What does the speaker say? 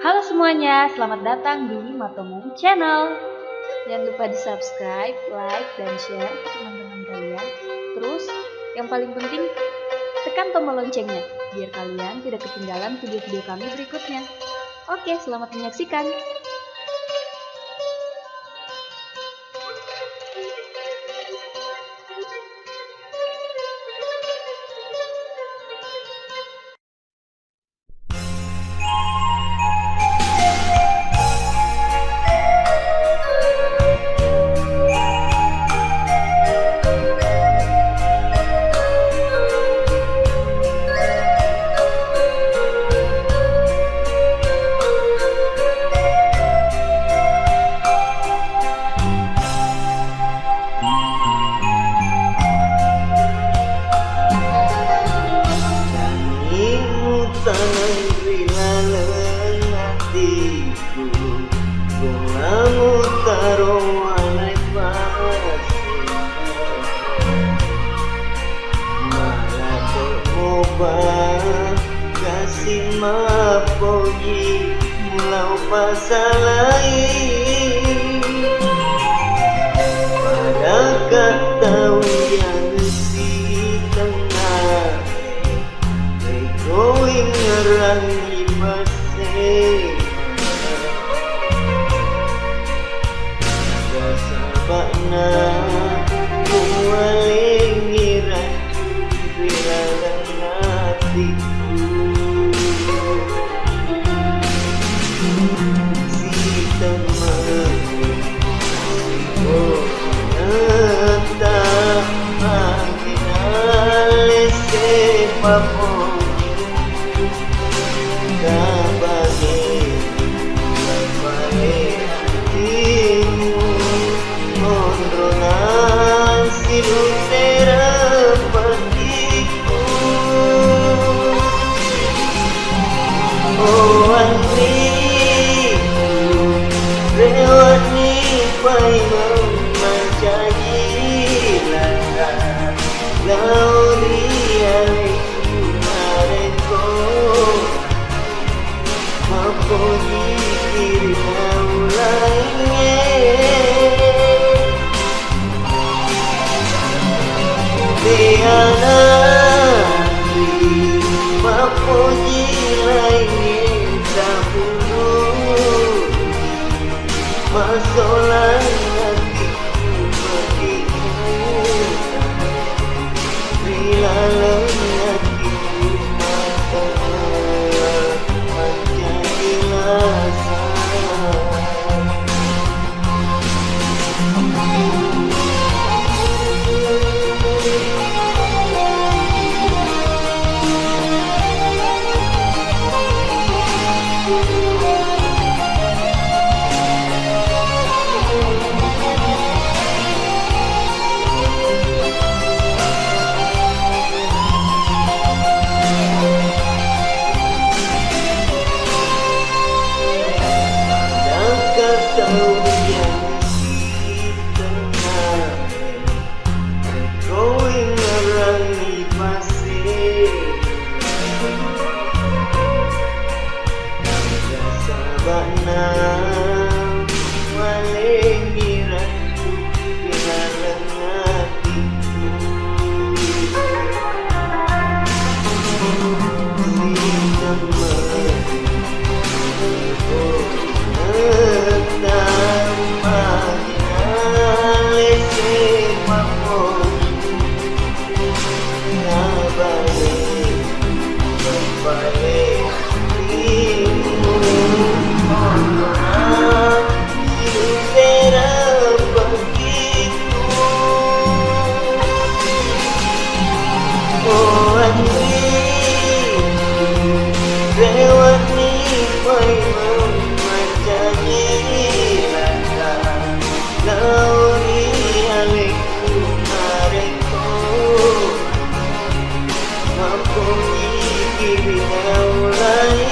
Halo semuanya, selamat datang di Matomom Channel. Jangan lupa di subscribe, like, dan share ke teman-teman kalian. Terus, yang paling penting, tekan tombol loncengnya, biar kalian tidak ketinggalan video-video kami berikutnya. Oke, selamat menyaksikan. Kasih mapogi mulau pasalai pada kata yang si tengah going ngerangi pasir rasa bakna mualing ngiran bila hatiku masolan hatiku begitu bila hatiku mata menjadi rasa Aku ingin kau lagi.